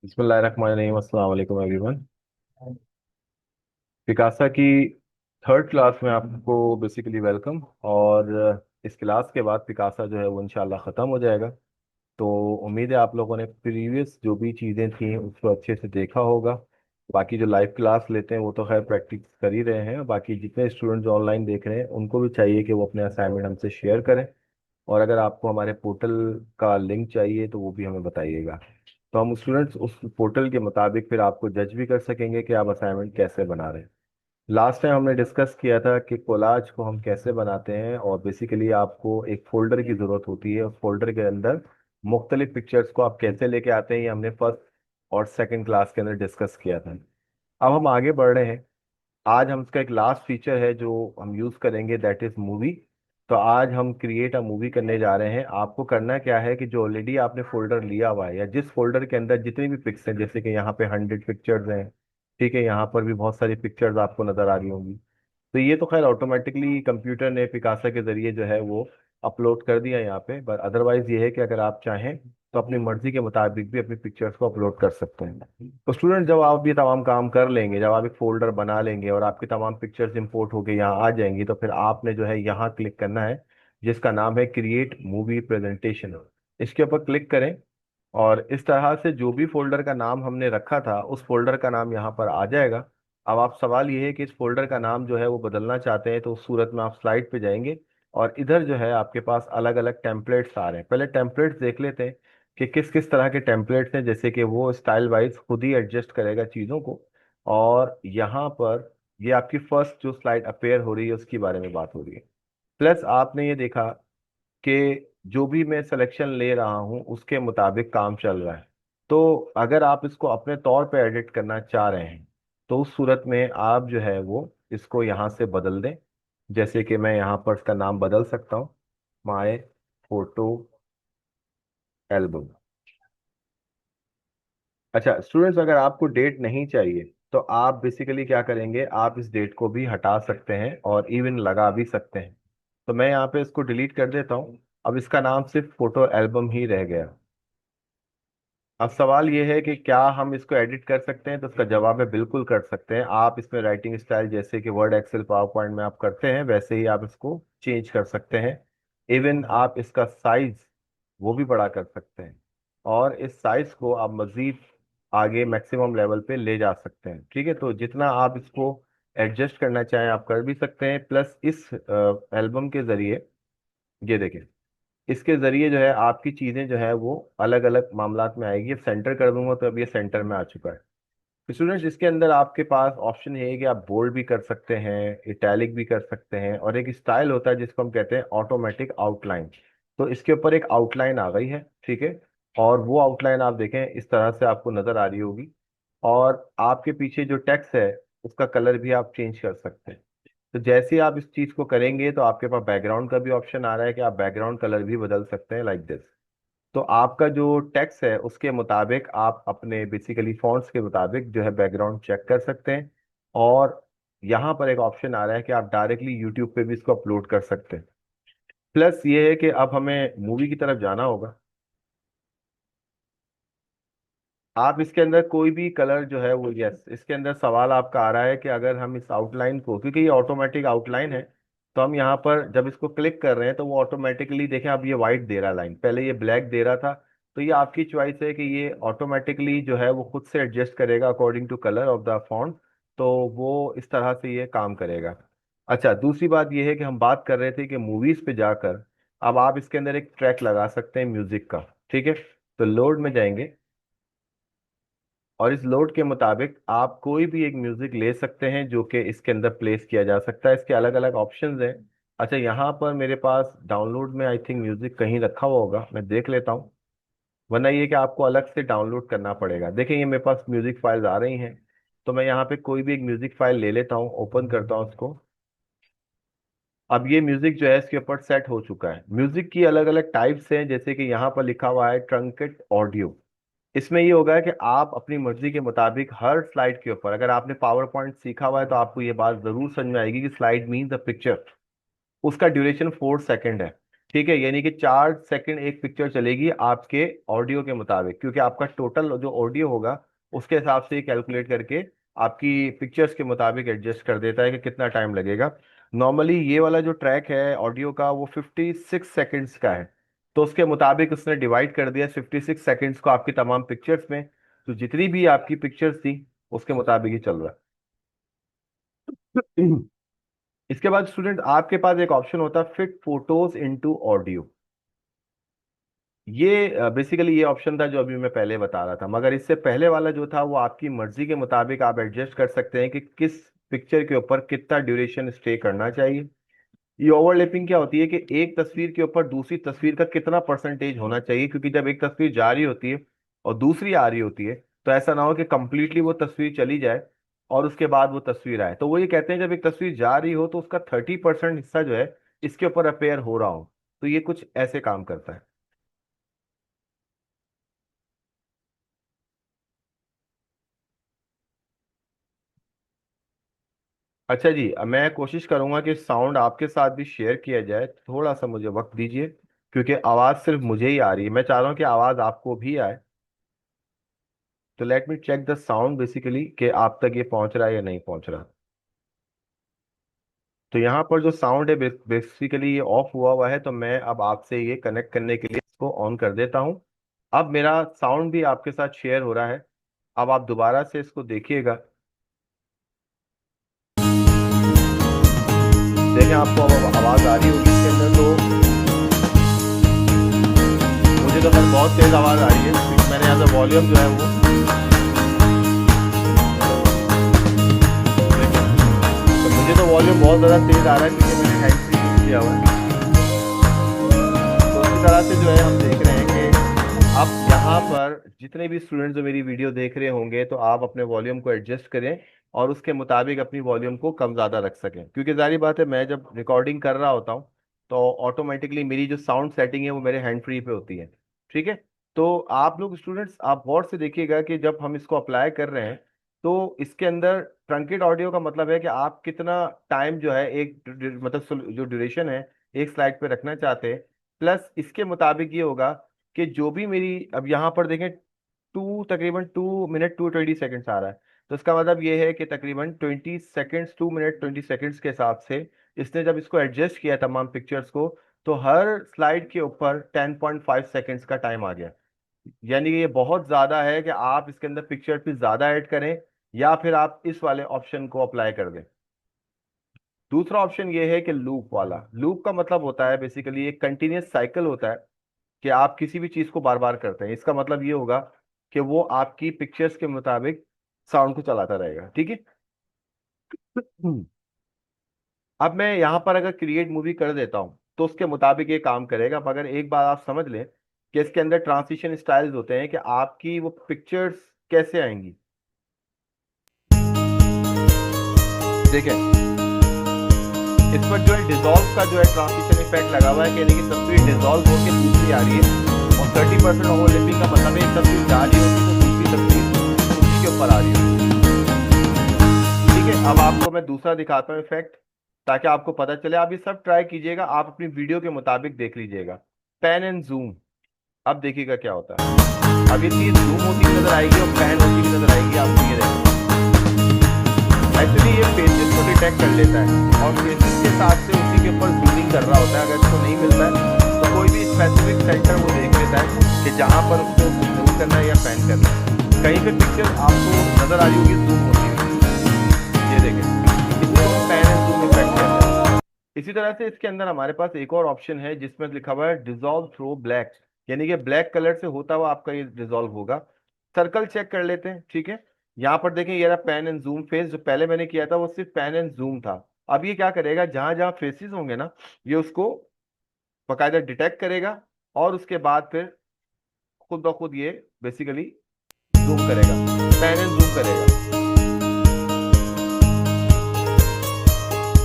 बिस्मिल्लाहिर्रहमानिर्रहीम। अस्सलाम वालेकुम एवरीवन। पिकासा की थर्ड क्लास में आपको बेसिकली वेलकम। और इस क्लास के बाद पिकासा जो है वो इंशाल्लाह ख़त्म हो जाएगा। तो उम्मीद है आप लोगों ने प्रीवियस जो भी चीज़ें थी उसको अच्छे से देखा होगा। बाकी जो लाइव क्लास लेते हैं वो तो खैर प्रैक्टिस कर ही रहे हैं। बाकी जितने स्टूडेंट्स ऑनलाइन देख रहे हैं उनको भी चाहिए कि वो अपने असाइनमेंट हमसे शेयर करें। और अगर आपको हमारे पोर्टल का लिंक चाहिए तो वो भी हमें बताइएगा। तो हम स्टूडेंट्स उस पोर्टल के मुताबिक फिर आपको जज भी कर सकेंगे कि आप असाइनमेंट कैसे बना रहे हैं। लास्ट टाइम हमने डिस्कस किया था कि कोलाज को हम कैसे बनाते हैं, और बेसिकली आपको एक फोल्डर की ज़रूरत होती है। उस फोल्डर के अंदर मुख्तलिफ पिक्चर्स को आप कैसे लेके आते हैं, ये हमने फर्स्ट और सेकंड क्लास के अंदर डिस्कस किया था। अब हम आगे बढ़ रहे हैं। आज हम इसका एक लास्ट फीचर है जो हम यूज करेंगे, दैट इज मूवी। तो आज हम क्रिएट अ मूवी करने जा रहे हैं। आपको करना क्या है कि जो ऑलरेडी आपने फोल्डर लिया हुआ है या जिस फोल्डर के अंदर जितनी भी पिक्स हैं, जैसे कि यहाँ पे 100 पिक्चर्स हैं, ठीक है, यहाँ पर भी बहुत सारी पिक्चर्स आपको नजर आ रही होंगी। तो ये तो खैर ऑटोमेटिकली कंप्यूटर ने पिकासा के जरिए जो है वो अपलोड कर दिया यहाँ पे। बट अदरवाइज ये है कि अगर आप चाहें तो अपनी मर्जी के मुताबिक भी अपनी पिक्चर्स को अपलोड कर सकते हैं। तो स्टूडेंट, जब आप ये तमाम काम कर लेंगे, जब आप एक फोल्डर बना लेंगे और आपकी तमाम पिक्चर्स इंपोर्ट होके यहाँ आ जाएंगी, तो फिर आपने जो है यहाँ क्लिक करना है जिसका नाम है क्रिएट मूवी प्रेजेंटेशन। इसके ऊपर क्लिक करें और इस तरह से जो भी फोल्डर का नाम हमने रखा था उस फोल्डर का नाम यहाँ पर आ जाएगा। अब आप सवाल ये है कि इस फोल्डर का नाम जो है वो बदलना चाहते हैं, तो उस सूरत में आप स्लाइड पे जाएंगे और इधर जो है आपके पास अलग अलग टेम्पलेट्स आ रहे हैं। पहले टेम्पलेट्स देख लेते हैं कि किस किस तरह के टेम्पलेट्स हैं, जैसे कि वो स्टाइल वाइज खुद ही एडजस्ट करेगा चीज़ों को। और यहाँ पर ये आपकी फर्स्ट जो स्लाइड अपेयर हो रही है उसके बारे में बात हो रही है। प्लस आपने ये देखा कि जो भी मैं सिलेक्शन ले रहा हूँ उसके मुताबिक काम चल रहा है। तो अगर आप इसको अपने तौर पे एडिट करना चाह रहे हैं तो उस सूरत में आप जो है वो इसको यहाँ से बदल दें। जैसे कि मैं यहाँ पर इसका नाम बदल सकता हूँ, माय फोटो एल्बम। अच्छा स्टूडेंट्स, अगर आपको डेट नहीं चाहिए तो आप बेसिकली क्या करेंगे, आप इस डेट को भी हटा सकते हैं और इवन लगा भी सकते हैं। तो मैं यहाँ पे इसको डिलीट कर देता हूँ। अब इसका नाम सिर्फ फोटो एल्बम ही रह गया। अब सवाल ये है कि क्या हम इसको एडिट कर सकते हैं, तो इसका जवाब है बिल्कुल कर सकते हैं। आप इसमें राइटिंग स्टाइल जैसे कि वर्ड, एक्सेल, पावर पॉइंट में आप करते हैं वैसे ही आप इसको चेंज कर सकते हैं। इवन आप इसका साइज वो भी बड़ा कर सकते हैं और इस साइज को आप मजीद आगे मैक्सिमम लेवल पे ले जा सकते हैं। ठीक है, तो जितना आप इसको एडजस्ट करना चाहें आप कर भी सकते हैं। प्लस इस एल्बम के जरिए ये देखें, इसके जरिए जो है आपकी चीजें जो है वो अलग अलग मामलात में आएगी। अब सेंटर कर दूंगा तो अब ये सेंटर में आ चुका है। स्टूडेंट्स, इसके अंदर आपके पास ऑप्शन है कि आप बोल्ड भी कर सकते हैं, इटैलिक भी कर सकते हैं, और एक स्टाइल होता है जिसको हम कहते हैं ऑटोमेटिक आउटलाइन। तो इसके ऊपर एक आउटलाइन आ गई है, ठीक है। और वो आउटलाइन आप देखें इस तरह से आपको नजर आ रही होगी। और आपके पीछे जो टेक्स्ट है उसका कलर भी आप चेंज कर सकते हैं। तो जैसे ही आप इस चीज को करेंगे तो आपके पास बैकग्राउंड का भी ऑप्शन आ रहा है कि आप बैकग्राउंड कलर भी बदल सकते हैं, लाइक दिस। तो आपका जो टेक्स्ट है उसके मुताबिक आप अपने बेसिकली फॉन्ट्स के मुताबिक जो है बैकग्राउंड चेक कर सकते हैं। और यहाँ पर एक ऑप्शन आ रहा है कि आप डायरेक्टली यूट्यूब पे भी इसको अपलोड कर सकते हैं। प्लस ये है कि अब हमें मूवी की तरफ जाना होगा। आप इसके अंदर कोई भी कलर जो है वो, यस, इसके अंदर सवाल आपका आ रहा है कि अगर हम इस आउटलाइन को, क्योंकि ये ऑटोमेटिक आउटलाइन है, तो हम यहाँ पर जब इसको क्लिक कर रहे हैं तो वो ऑटोमेटिकली देखें अब ये वाइट दे रहा है लाइन, पहले ये ब्लैक दे रहा था। तो ये आपकी चॉइस है कि ये ऑटोमेटिकली जो है वो खुद से एडजस्ट करेगा according to colour of the font. तो वो इस तरह से ये काम करेगा। अच्छा, दूसरी बात ये है कि हम बात कर रहे थे कि मूवीज पे जाकर अब आप इसके अंदर एक ट्रैक लगा सकते हैं म्यूजिक का। ठीक है, तो लोड में जाएंगे और इस लोड के मुताबिक आप कोई भी एक म्यूजिक ले सकते हैं जो कि इसके अंदर प्लेस किया जा सकता है। इसके अलग अलग ऑप्शंस हैं। अच्छा, यहाँ पर मेरे पास डाउनलोड में आई थिंक म्यूजिक कहीं रखा हुआ होगा, मैं देख लेता हूँ। वरना ये कि आपको अलग से डाउनलोड करना पड़ेगा। देखिए, ये मेरे पास म्यूजिक फाइल्स आ रही हैं। तो मैं यहाँ पे कोई भी एक म्यूजिक फाइल ले लेता हूँ, ओपन करता हूँ उसको। अब ये म्यूजिक जो है इसके ऊपर सेट हो चुका है। म्यूजिक की अलग अलग टाइप्स हैं, जैसे कि यहाँ पर लिखा हुआ है ट्रंकेट ऑडियो। इसमें ये होगा कि आप अपनी मर्जी के मुताबिक हर स्लाइड के ऊपर, अगर आपने पावर पॉइंट सीखा हुआ है तो आपको ये बात जरूर समझ में आएगी कि स्लाइड मीन्स द पिक्चर, उसका ड्यूरेशन 4 सेकंड है। ठीक है, यानी कि 4 सेकंड एक पिक्चर चलेगी आपके ऑडियो के मुताबिक, क्योंकि आपका टोटल जो ऑडियो होगा उसके हिसाब से कैलकुलेट करके आपकी पिक्चर्स के मुताबिक एडजस्ट कर देता है कि कितना टाइम लगेगा। नॉर्मली ये वाला जो ट्रैक है ऑडियो का वो 56 सेकंड्स का है, तो उसके मुताबिक उसने डिवाइड कर दिया 56 सेकंड्स को आपकी तमाम पिक्चर्स में। तो जितनी भी आपकी पिक्चर्स थी उसके मुताबिक ही चल रहा है। इसके बाद स्टूडेंट आपके पास एक ऑप्शन होता है फिट फोटोज इनटू ऑडियो। ये बेसिकली ये ऑप्शन था जो अभी मैं पहले बता रहा था, मगर इससे पहले वाला जो था वो आपकी मर्जी के मुताबिक आप एडजस्ट कर सकते हैं कि किस पिक्चर के ऊपर कितना ड्यूरेशन स्टे करना चाहिए। ये ओवरलैपिंग क्या होती है कि एक तस्वीर के ऊपर दूसरी तस्वीर का कितना परसेंटेज होना चाहिए, क्योंकि जब एक तस्वीर जा रही होती है और दूसरी आ रही होती है तो ऐसा ना हो कि कंप्लीटली वो तस्वीर चली जाए और उसके बाद वो तस्वीर आए। तो वो ये कहते हैं जब एक तस्वीर जा रही हो तो उसका 30% हिस्सा जो है इसके ऊपर अपेयर हो रहा हो। तो ये कुछ ऐसे काम करता है। अच्छा जी, अब मैं कोशिश करूंगा कि साउंड आपके साथ भी शेयर किया जाए, थोड़ा सा मुझे वक्त दीजिए, क्योंकि आवाज़ सिर्फ मुझे ही आ रही है, मैं चाह रहा हूँ कि आवाज़ आपको भी आए। तो let me check the sound basically कि आप तक ये पहुंच रहा है या नहीं पहुंच रहा। तो यहाँ पर जो साउंड है बेसिकली ये ऑफ हुआ हुआ है, तो मैं अब आपसे ये कनेक्ट करने के लिए इसको ऑन कर देता हूँ। अब मेरा साउंड भी आपके साथ शेयर हो रहा है। अब आप दोबारा से इसको देखिएगा, देखें आपको अब आवाज़ आ रही होगी इसके अंदर। तो मुझे तो खैर बहुत तेज आवाज़ आ रही है, क्योंकि मैंने यहाँ से वॉल्यूम जो है वो देखें। तो मुझे तो वॉल्यूम बहुत ज़्यादा तेज आ रहा है क्योंकि मैंने हैंड फ्री यूज़ किया हुआ है। तो इसी तरह से जो है हम देख रहे हैं कि अब यहाँ पर जितने भी स्टूडेंट्स जो मेरी वीडियो देख रहे होंगे तो आप अपने वॉल्यूम को एडजस्ट करें और उसके मुताबिक अपनी वॉल्यूम को कम ज़्यादा रख सकें, क्योंकि जारी बात है मैं जब रिकॉर्डिंग कर रहा होता हूँ तो ऑटोमेटिकली मेरी जो साउंड सेटिंग है वो मेरे हैंड फ्री पे होती है। ठीक है। तो आप लोग स्टूडेंट्स आप गौर से देखिएगा कि जब हम इसको अप्लाई कर रहे हैं तो इसके अंदर ट्रंकेट ऑडियो का मतलब है कि आप कितना टाइम जो है एक मतलब जो ड्यूरेशन है एक स्लाइड पे रखना चाहते हैं, प्लस इसके मुताबिक ये होगा कि जो भी मेरी अब यहाँ पर देखें तकरीबन 2 मिनट 2 20 सेकेंड्स आ रहा है। तो इसका मतलब ये है कि तकरीबन 20 सेकेंड्स 2 मिनट 20 सेकेंड्स के हिसाब से इसने जब इसको एडजस्ट किया तमाम पिक्चर्स को तो हर स्लाइड के ऊपर 10.5 सेकेंड्स का टाइम आ गया। यानी कि ये बहुत ज़्यादा है कि आप इसके अंदर पिक्चर भी ज़्यादा ऐड करें या फिर आप इस वाले ऑप्शन को अप्लाई कर दें। दूसरा ऑप्शन ये है कि लूप वाला। लूप का मतलब होता है बेसिकली एक कंटिन्यूस साइकिल होता है कि आप किसी भी चीज को बार बार करते हैं। इसका मतलब ये होगा कि वो आपकी पिक्चर्स के मुताबिक साउंड को चलाता रहेगा। ठीक है। हम्म। अब मैं यहाँ पर अगर क्रिएट मूवी कर देता हूँ तो उसके मुताबिक ये काम करेगा, मगर एक बात आप समझ लें कि इसके अंदर ट्रांसिशन स्टाइल्स होते हैं कि आपकी वो पिक्चर्स कैसे आएंगी। देखें इस पर जो है डिजॉल्व का जो है ट्रांसिशन इफेक्ट लगा हुआ है कि यानी कि तस्वीर डिजॉल्व होकर दूसरी आ रही है, और 30% ओवरलैपिंग का मतलब है एक तस्वीर जा रही होगी तो दूसरी तस्वीर उसी के ऊपर आ रही होगी। ठीक है। अब आपको मैं दूसरा दिखाता हूँ इफेक्ट ताकि आपको पता चले। आप ये सब ट्राई कीजिएगा, आप अपनी वीडियो के मुताबिक देख लीजिएगा। पैन एंड जूम, अब देखिएगा क्या होता है। अब ये चीज जूम होती हुई नजर आएगी और पैन होती हुई नजर आएगी। आप ये देखिए एक्चुअली ये फेसेस को डिटेक्ट कर लेता है और फेसेस के साथ से उसी के ऊपर जूमिंग कर रहा होता है। अगर इसको नहीं मिलता है तो कोई भी स्पेसिफिक सेंटर वो देख लेता है कि जहां पर उसको जूम करना है या पैन करना है। कहीं पे पिक्चर आपको नजर आ रही होगी जूम होती हुई, ये देखें, इसको पैन एंड जूम इफेक्ट कहते हैं। इसी तरह से इसके अंदर हमारे पास एक और ऑप्शन है जिसमें लिखा हुआ है डिजॉल्व थ्रो ब्लैक, यानी कि ब्लैक कलर से होता हुआ आपका ये डिजॉल्व होगा। सर्कल चेक कर लेते हैं। ठीक है। यहाँ पर देखें ये रहा पैन एंड जूम फेस। जो पहले मैंने किया था वो सिर्फ पैन एंड जूम था। अब ये क्या करेगा, जहां जहां फेसेस होंगे ना ये उसको बकायदा डिटेक्ट करेगा और उसके बाद फिर खुद ब खुद ये बेसिकली जूम करेगा, पैन एंड जूम करेगा।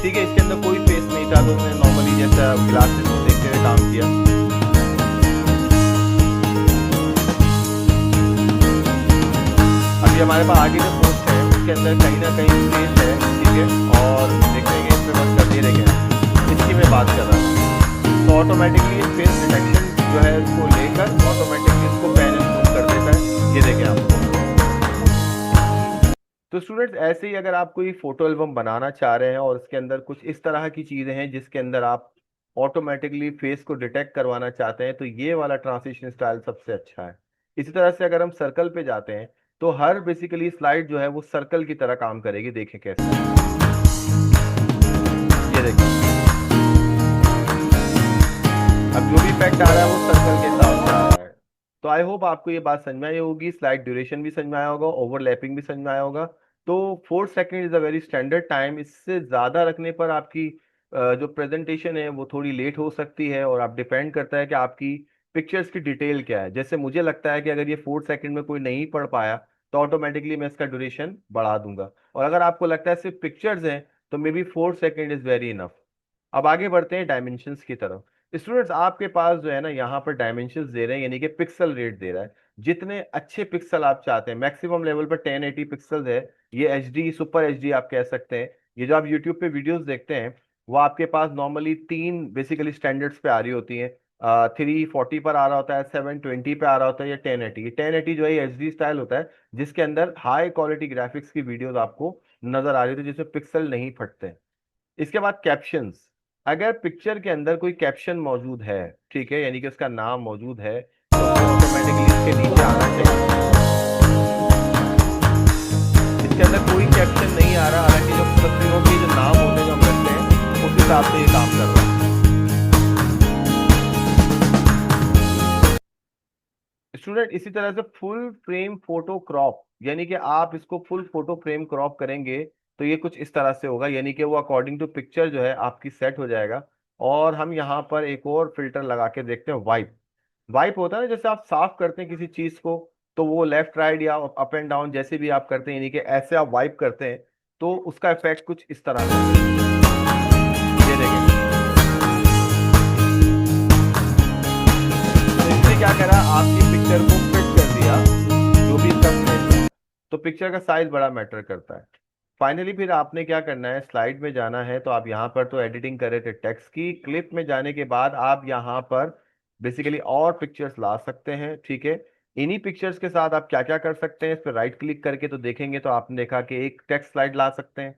ठीक है। इसके अंदर कोई फेस नहीं था तो उसने नॉर्मली जैसा ग्लासेस को देखते हुए काम किया। अभी हमारे पास आगे जो पोस्ट है उसके अंदर कहीं ना कहीं स्पेस है। ठीक है। और देख लेंगे इस पे वर्क कर दिए, देखें इसकी मैं बात कर रहा हूँ। तो तो ऑटोमेटिकली ये फेस डिटेक्शन जो है इसको लेकर ऑटोमेटिकली इसको पैन एंड जूम कर देता है। ये देखें आप। तो स्टूडेंट्स ऐसे ही अगर आप कोई फोटो एल्बम बनाना चाह रहे हैं और उसके अंदर कुछ इस तरह की चीजें हैं जिसके अंदर आप ऑटोमेटिकली फेस को डिटेक्ट करवाना चाहते हैं, तो ये वाला ट्रांजिशन स्टाइल सबसे अच्छा है। इसी तरह से अगर हम सर्कल पे जाते हैं तो हर बेसिकली स्लाइड जो है वो सर्कल की तरह काम करेगी। देखें कैसे, ये देखें अब जो भी इफेक्ट आ रहा है वो सर्कल के साथ आ रहा है। तो आई होप आपको ये बात समझ में आई होगी, स्लाइड ड्यूरेशन भी समझ में आया होगा, ओवरलैपिंग भी समझ में आया होगा। तो 4 second is a very standard time. इससे ज्यादा रखने पर आपकी जो प्रेजेंटेशन है वो थोड़ी लेट हो सकती है, और आप डिपेंड करता है कि आपकी पिक्चर्स की डिटेल क्या है। जैसे मुझे लगता है कि अगर ये 4 सेकेंड में कोई नहीं पढ़ पाया तो ऑटोमेटिकली मैं इसका ड्यूरेशन बढ़ा दूंगा, और अगर आपको लगता है सिर्फ पिक्चर्स हैं तो may be 4 second is very enough. अब आगे बढ़ते हैं डायमेंशंस की तरफ। स्टूडेंट्स आपके पास जो है ना यहाँ पर डायमेंशंस दे रहे हैं, यानी कि पिक्सल रेट दे रहा है। जितने अच्छे पिक्सल आप चाहते हैं, मैक्सिमम लेवल पर 1080 पिक्सल्स है। ये एचडी सुपर एचडी आप कह सकते हैं। ये जो आप यूट्यूब पे वीडियोस देखते हैं वो आपके पास नॉर्मली तीन बेसिकली स्टैंडर्ड्स पे आ रही होती हैं। 340 पर आ रहा होता है, 720 पे आ रहा होता है, या 1080। 1080 जो है एचडी स्टाइल होता है जिसके अंदर हाई क्वालिटी ग्राफिक्स की वीडियोस आपको नजर आ रही होती है जिसमें पिक्सल नहीं फटते। इसके बाद कैप्शंस। अगर पिक्चर के अंदर कोई कैप्शन मौजूद है, ठीक है, यानी कि उसका नाम मौजूद है, तो फिर ऑटोमेटिकली इसके नीचे आना चाहिए। इसके अंदर कोई कैप्शन नहीं आ रहा, हालांकि जो तस्वीरों के जो नाम होते हैं जो हम रखते हैं उस हिसाब से ये काम कर रहा है। स्टूडेंट इसी तरह से फुल फ्रेम फोटो क्रॉप, यानी कि आप इसको फुल फोटो फ्रेम क्रॉप करेंगे तो ये कुछ इस तरह से होगा, यानी कि वो अकॉर्डिंग टू पिक्चर जो है आपकी सेट हो जाएगा। और हम यहाँ पर एक और फिल्टर लगा के देखते हैं, वाइप। वाइप होता है ना, जैसे आप साफ करते हैं किसी चीज को, तो वो लेफ्ट राइट या अप एंड डाउन जैसे भी आप करते हैं, यानी कि ऐसे आप वाइप करते हैं तो उसका इफेक्ट कुछ इस तरह से होगा। ये देखें, तो इसने क्या करा, आपकी पिक्चर को फिट कर दिया जो भी इसका साइज है। तो पिक्चर का साइज बड़ा मैटर करता है। फाइनली फिर आपने क्या करना है, स्लाइड में जाना है। तो आप यहाँ पर तो एडिटिंग कर रहे थे टेक्स्ट की, क्लिप में जाने के बाद आप यहाँ पर बेसिकली और पिक्चर्स ला सकते हैं, ठीक है। इन्हीं पिक्चर्स के साथ आप क्या क्या कर सकते हैं, इस पर राइट क्लिक करके तो देखेंगे तो आपने देखा कि एक टेक्स्ट स्लाइड ला सकते हैं।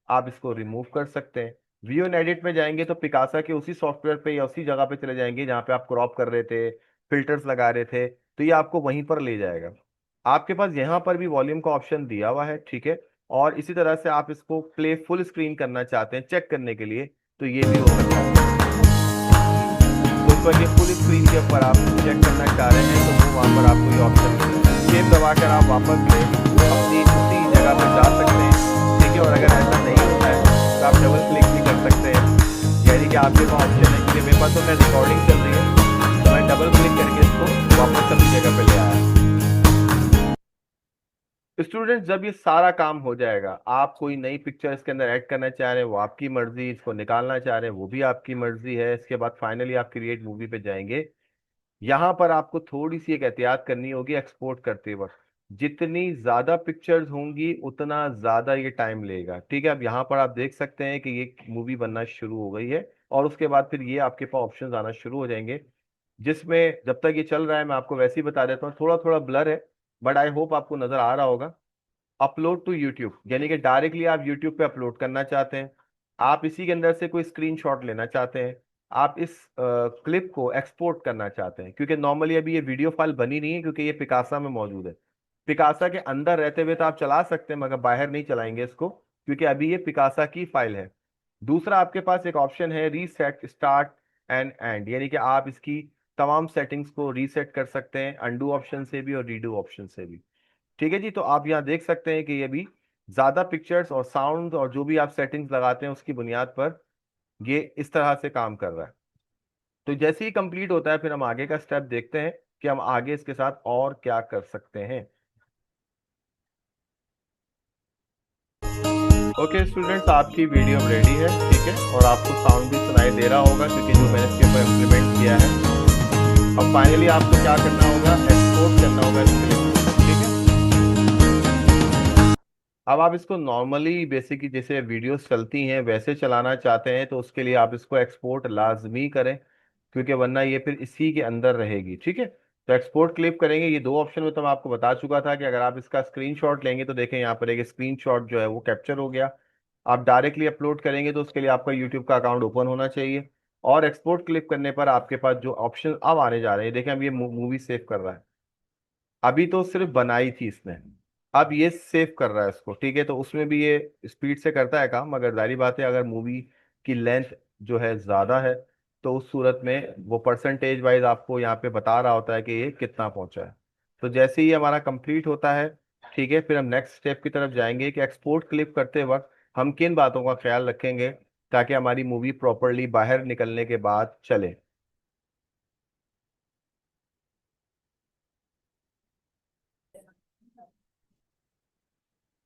आप इसको रिमूव कर सकते हैं। व्यू एंड एडिट में जाएंगे तो पिकासा के उसी सॉफ्टवेयर पे या उसी जगह पे चले जाएंगे जहाँ पे आप क्रॉप कर रहे थे, फिल्टर्स लगा रहे थे, तो ये आपको वहीं पर ले जाएगा। आपके पास यहाँ पर भी वॉल्यूम का ऑप्शन दिया हुआ है, ठीक है। और इसी तरह से आप इसको प्ले फुल स्क्रीन करना चाहते हैं चेक करने के लिए, तो ये भी हो सकता है। तो इस पर ये फुल स्क्रीन के ऊपर आप चेक करना चाह रहे हैं तो वो वहाँ पर आपको ये ऑप्शन मिलेगा। सेव दबाकर आप वापस से अपनी उसी जगह पर जा सकते हैं, ठीक है। और अगर ऐसा नहीं होता है तो आप डबल क्लिक भी कर सकते हैं, यानी कि आपके पास ऑप्शन है कि मेरे पास तो मैं रिकॉर्डिंग चल रही है तो मैं डबल क्लिक करके इसको वापस अपनी जगह पे ले आया। स्टूडेंट जब ये सारा काम हो जाएगा, आप कोई नई पिक्चर इसके अंदर ऐड करना चाह रहे हैं वो आपकी मर्जी, इसको निकालना चाह रहे हैं वो भी आपकी मर्जी है। इसके बाद फाइनली आप क्रिएट मूवी पे जाएंगे। यहाँ पर आपको थोड़ी सी एक एहतियात करनी होगी एक्सपोर्ट करते वक्त। जितनी ज्यादा पिक्चर्स होंगी उतना ज्यादा ये टाइम लेगा, ठीक है। अब यहाँ पर आप देख सकते हैं कि ये मूवी बनना शुरू हो गई है, और उसके बाद फिर ये आपके पास ऑप्शंस आना शुरू हो जाएंगे, जिसमें जब तक ये चल रहा है मैं आपको वैसे ही बता देता हूँ, थोड़ा थोड़ा ब्लर है बट आई होप आपको नजर आ रहा होगा। अपलोड टू यूट्यूब, यानी कि डायरेक्टली आप यूट्यूब पे अपलोड करना चाहते हैं। आप इसी के अंदर से कोई स्क्रीनशॉट लेना चाहते हैं। आप इस क्लिप को एक्सपोर्ट करना चाहते हैं, क्योंकि नॉर्मली अभी ये वीडियो फाइल बनी नहीं है क्योंकि ये पिकासा में मौजूद है। पिकासा के अंदर रहते हुए तो आप चला सकते हैं मगर बाहर नहीं चलाएंगे इसको, क्योंकि अभी ये पिकासा की फाइल है। दूसरा आपके पास एक ऑप्शन है रीसेट स्टार्ट एंड एंड, यानी कि आप इसकी तमाम सेटिंग्स को रीसेट कर सकते हैं अंडू ऑप्शन से भी और रीडू ऑप्शन से भी, ठीक है जी। तो आप यहाँ देख सकते हैं कि ये भी ज्यादा पिक्चर्स और साउंड और जो भी आप सेटिंग्स लगाते हैं उसकी बुनियाद पर ये इस तरह से काम कर रहा है। तो जैसे ही कंप्लीट होता है फिर हम आगे का स्टेप देखते हैं कि हम आगे इसके साथ और क्या कर सकते हैं। ओके स्टूडेंट्स, आपकी वीडियो रेडी है, ठीक है, और आपको साउंड भी सुनाई दे रहा होगा क्योंकि जो मैंने इसके ऊपर इम्प्लीमेंट किया है। अब फाइनली आपको क्या करना होगा, एक्सपोर्ट करना होगा इस क्लिप को, ठीक है। अब आप इसको नॉर्मली बेसिकली जैसे वीडियोस चलती हैं वैसे चलाना चाहते हैं तो उसके लिए आप इसको एक्सपोर्ट लाजमी करें। क्योंकि वरना ये फिर इसी के अंदर रहेगी। ठीक है, तो एक्सपोर्ट क्लिप करेंगे, ये दो ऑप्शन में तो मैं आपको बता चुका था कि अगर आप इसका स्क्रीनशॉट लेंगे तो देखें यहाँ पर एक स्क्रीनशॉट जो है वो कैप्चर हो गया। आप डायरेक्टली अपलोड करेंगे तो उसके लिए आपका यूट्यूब का अकाउंट ओपन होना चाहिए, और एक्सपोर्ट क्लिप करने पर आपके पास जो ऑप्शन अब आने जा रहे हैं, देखें अब ये मूवी सेव कर रहा है। अभी तो सिर्फ बनाई थी इसने, अब ये सेव कर रहा है इसको। ठीक है, तो उसमें भी ये स्पीड से करता है काम, मगर जारी बात है अगर मूवी की लेंथ जो है ज्यादा है तो उस सूरत में वो परसेंटेज वाइज आपको यहाँ पे बता रहा होता है कि ये कितना पहुंचा है। तो जैसे ही हमारा कंप्लीट होता है, ठीक है, फिर हम नेक्स्ट स्टेप की तरफ जाएंगे कि एक्सपोर्ट क्लिप करते वक्त हम किन बातों का ख्याल रखेंगे ताकि हमारी मूवी प्रॉपरली बाहर निकलने के बाद चले।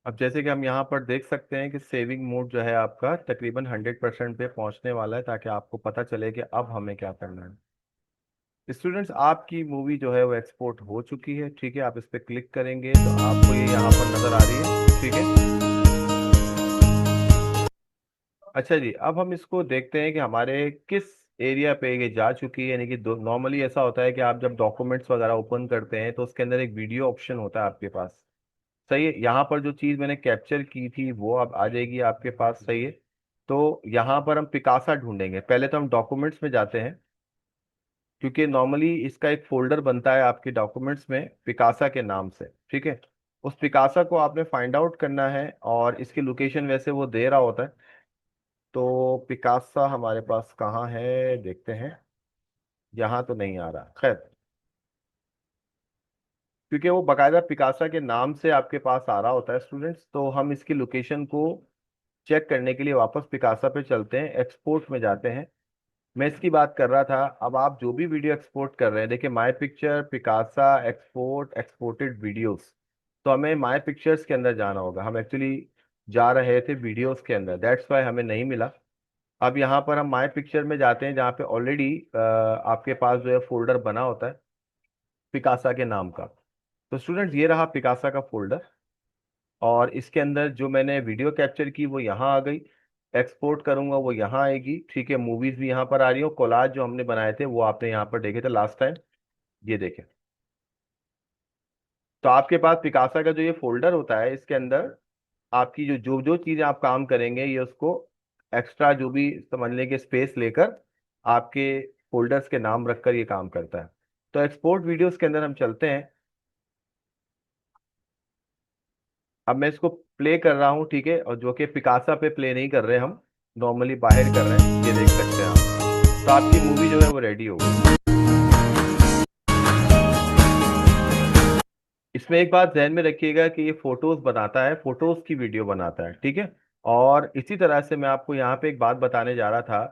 अब जैसे कि हम यहाँ पर देख सकते हैं कि सेविंग मोड जो है आपका तकरीबन 100% पे पहुंचने वाला है, ताकि आपको पता चले कि अब हमें क्या करना है। स्टूडेंट्स, आपकी मूवी जो है वो एक्सपोर्ट हो चुकी है। ठीक है, आप इस पर क्लिक करेंगे तो आपको ये यहाँ पर नजर आ रही है। ठीक है, अच्छा जी, अब हम इसको देखते हैं कि हमारे किस एरिया पे ये जा चुकी है। यानी कि नॉर्मली ऐसा होता है कि आप जब डॉक्यूमेंट्स वगैरह ओपन करते हैं तो उसके अंदर एक वीडियो ऑप्शन होता है आपके पास। सही है, यहाँ पर जो चीज़ मैंने कैप्चर की थी वो अब आ जाएगी आपके पास। सही है, तो यहाँ पर हम पिकासा ढूंढेंगे। पहले तो हम डॉक्यूमेंट्स में जाते हैं, क्योंकि नॉर्मली इसका एक फोल्डर बनता है आपके डॉक्यूमेंट्स में पिकासा के नाम से। ठीक है, उस पिकासा को आपने फाइंड आउट करना है, और इसकी लोकेशन वैसे वो दे रहा होता है। तो पिकासा हमारे पास कहाँ है देखते हैं। यहाँ तो नहीं आ रहा, खैर, क्योंकि वो बकायदा पिकासा के नाम से आपके पास आ रहा होता है स्टूडेंट्स। तो हम इसकी लोकेशन को चेक करने के लिए वापस पिकासा पे चलते हैं, एक्सपोर्ट में जाते हैं। मैं इसकी बात कर रहा था, अब आप जो भी वीडियो एक्सपोर्ट कर रहे हैं, देखिए my picture, Picasa, export, exported videos. तो हमें माई पिक्चर्स के अंदर जाना होगा। हम एक्चुअली जा रहे थे वीडियोस के अंदर, दैट्स वाई हमें नहीं मिला। अब यहाँ पर हम माई पिक्चर में जाते हैं जहाँ पे ऑलरेडी आपके पास जो है फोल्डर बना होता है पिकासा के नाम का। तो स्टूडेंट्स, ये रहा पिकासा का फोल्डर, और इसके अंदर जो मैंने वीडियो कैप्चर की वो यहाँ आ गई। एक्सपोर्ट करूंगा वो यहाँ आएगी। ठीक है, मूवीज भी यहाँ पर आ रही हो, कोलाज जो हमने बनाए थे वो आपने यहाँ पर देखे थे लास्ट टाइम, ये देखें। तो आपके पास पिकासा का जो ये फोल्डर होता है इसके अंदर आपकी जो जो जो चीजें आप काम करेंगे ये उसको एक्स्ट्रा जो भी समझ लें कि स्पेस लेकर आपके फोल्डर्स के नाम रखकर ये काम करता है। तो एक्सपोर्ट वीडियोस के अंदर हम चलते हैं। अब मैं इसको प्ले कर रहा हूँ, ठीक है, और जो कि पिकासा पे प्ले नहीं कर रहे हम, नॉर्मली बाहर कर रहे हैं, ये देख सकते हैं आप। तो आपकी मूवी जो है वो रेडी हो गई। इसमें एक बात ध्यान में रखिएगा कि ये फोटोज बनाता है, फोटोज की वीडियो बनाता है। ठीक है, और इसी तरह से मैं आपको यहाँ पे एक बात बताने जा रहा था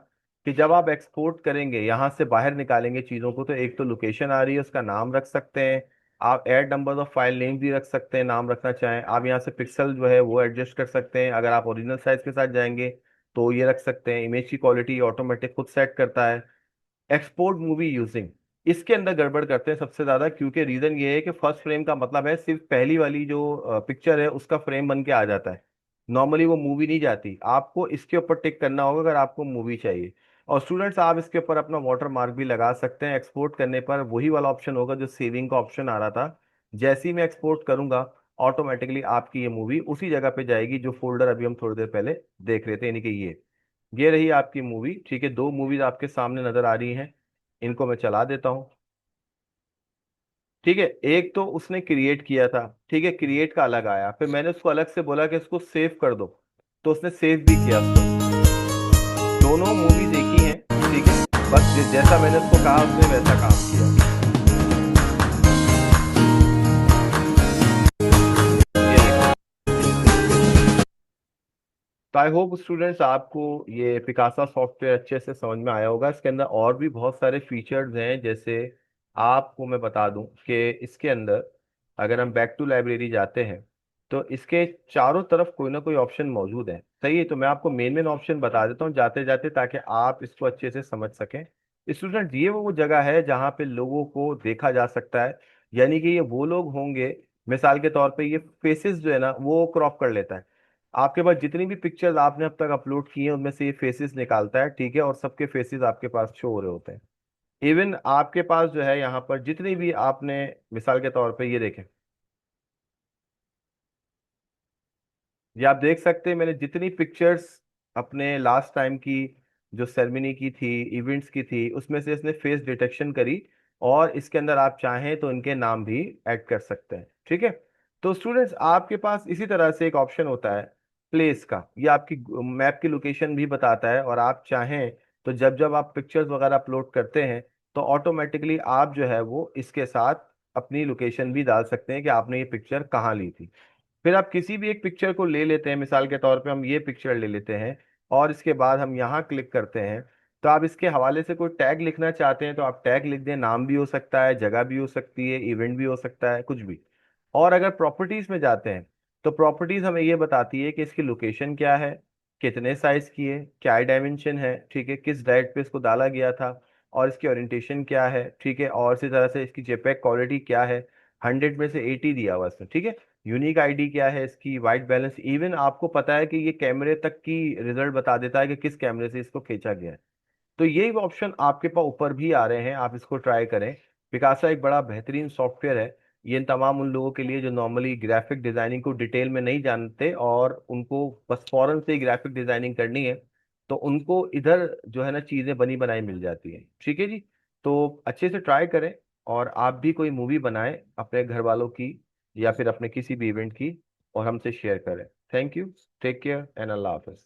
कि जब आप एक्सपोर्ट करेंगे, यहाँ से बाहर निकालेंगे चीज़ों को, तो एक तो लोकेशन आ रही है उसका नाम रख सकते हैं। आप add number of file name भी रख सकते हैं, नाम रखना चाहें। आप यहाँ से पिक्सल जो है वो एडजस्ट कर सकते हैं, अगर आप ओरिजिनल साइज के साथ जाएंगे तो ये रख सकते हैं। इमेज की क्वालिटी ऑटोमेटिक खुद सेट करता है। एक्सपोर्ट मूवी यूजिंग, इसके अंदर गड़बड़ करते हैं सबसे ज्यादा, क्योंकि रीजन ये है कि फर्स्ट फ्रेम का मतलब है सिर्फ पहली वाली जो पिक्चर है उसका फ्रेम बन के आ जाता है। नॉर्मली वो मूवी नहीं जाती, आपको इसके ऊपर टिक करना होगा अगर आपको मूवी चाहिए। और स्टूडेंट्स, आप इसके ऊपर अपना वाटर मार्क भी लगा सकते हैं। एक्सपोर्ट करने पर वही वाला ऑप्शन होगा जो सेविंग का ऑप्शन आ रहा था। जैसे ही मैं एक्सपोर्ट करूंगा ऑटोमेटिकली आपकी ये मूवी उसी जगह पे जाएगी जो फोल्डर अभी हम थोड़ी देर पहले देख रहे थे। यानी कि ये रही आपकी मूवी। ठीक है, दो मूवीज आपके सामने नजर आ रही हैं, इनको मैं चला देता हूँ। ठीक है, एक तो उसने क्रिएट किया था, ठीक है, क्रिएट का अलग आया, फिर मैंने उसको अलग से बोला कि इसको सेव कर दो, तो उसने सेव भी किया उसको। दोनों मूवीज एक ही हैं। ठीक है, बस जैसा मैंने उसको कहा उसने वैसा काम किया। ये देखो, तो आई होप स्टूडेंट्स आपको ये पिकासा सॉफ्टवेयर अच्छे से समझ में आया होगा। इसके अंदर और भी बहुत सारे फीचर्स हैं, जैसे आपको मैं बता दूं कि इसके अंदर अगर हम बैक टू लाइब्रेरी जाते हैं तो इसके चारों तरफ कोई ना कोई ऑप्शन मौजूद है। सही है, तो मैं आपको मेन मेन ऑप्शन बता देता हूँ जाते जाते, ताकि आप इसको अच्छे से समझ सकें। स्टूडेंट, ये वो जगह है जहाँ पे लोगों को देखा जा सकता है। यानी कि ये वो लोग होंगे, मिसाल के तौर पे ये फेसेस जो है ना वो क्रॉप कर लेता है। आपके पास जितनी भी पिक्चर्स आपने अब तक अपलोड की हैं उनमें से ये फेसेस निकालता है। ठीक है, और सबके फेसेस आपके पास शो हो रहे होते हैं। इवन आपके पास जो है यहाँ पर जितनी भी आपने, मिसाल के तौर पे ये देखें, ये आप देख सकते हैं मैंने जितनी पिक्चर्स अपने लास्ट टाइम की जो सेरेमनी की थी, इवेंट्स की थी, उसमें से इसने फेस डिटेक्शन करी, और इसके अंदर आप चाहें तो इनके नाम भी ऐड कर सकते हैं। ठीक है। तो स्टूडेंट्स, आपके पास इसी तरह से एक ऑप्शन होता है प्लेस का, ये आपकी मैप की लोकेशन भी बताता है, और आप चाहें तो जब जब आप पिक्चर्स वगैरह अपलोड करते हैं तो ऑटोमेटिकली आप जो है वो इसके साथ अपनी लोकेशन भी डाल सकते हैं कि आपने ये पिक्चर कहाँ ली थी। फिर आप किसी भी एक पिक्चर को ले लेते हैं, मिसाल के तौर पे हम ये पिक्चर ले लेते हैं, और इसके बाद हम यहाँ क्लिक करते हैं। तो आप इसके हवाले से कोई टैग लिखना चाहते हैं तो आप टैग लिख दें, नाम भी हो सकता है, जगह भी हो सकती है, इवेंट भी हो सकता है, कुछ भी। और अगर प्रॉपर्टीज में जाते हैं तो प्रॉपर्टीज हमें ये बताती है कि इसकी लोकेशन क्या है, कितने साइज की है, क्या डायमेंशन है, ठीक है, किस डायरेक्ट पे इसको डाला गया था, और इसकी ओरिएंटेशन क्या है, ठीक है, और इसी तरह से इसकी जेपेग क्वालिटी क्या है, 100 में से 80 दिया हुआ इसमें, ठीक है। यूनिक आईडी क्या है इसकी, वाइट बैलेंस, इवन आपको पता है कि ये कैमरे तक की रिजल्ट बता देता है कि किस कैमरे से इसको खींचा गया है। तो ये ऑप्शन आपके पास ऊपर भी आ रहे हैं, आप इसको ट्राई करें। पिकासा एक बड़ा बेहतरीन सॉफ्टवेयर है, ये इन तमाम उन लोगों के लिए जो नॉर्मली ग्राफिक डिजाइनिंग को डिटेल में नहीं जानते और उनको बस फौरन से ग्राफिक डिजाइनिंग करनी है, तो उनको इधर जो है ना चीजें बनी बनाई मिल जाती हैं। ठीक है जी। तो अच्छे से ट्राई करें, और आप भी कोई मूवी बनाएं अपने घर वालों की या फिर अपने किसी भी इवेंट की, और हमसे शेयर करें। Thank you. Take care and अल्लाह हाफिज।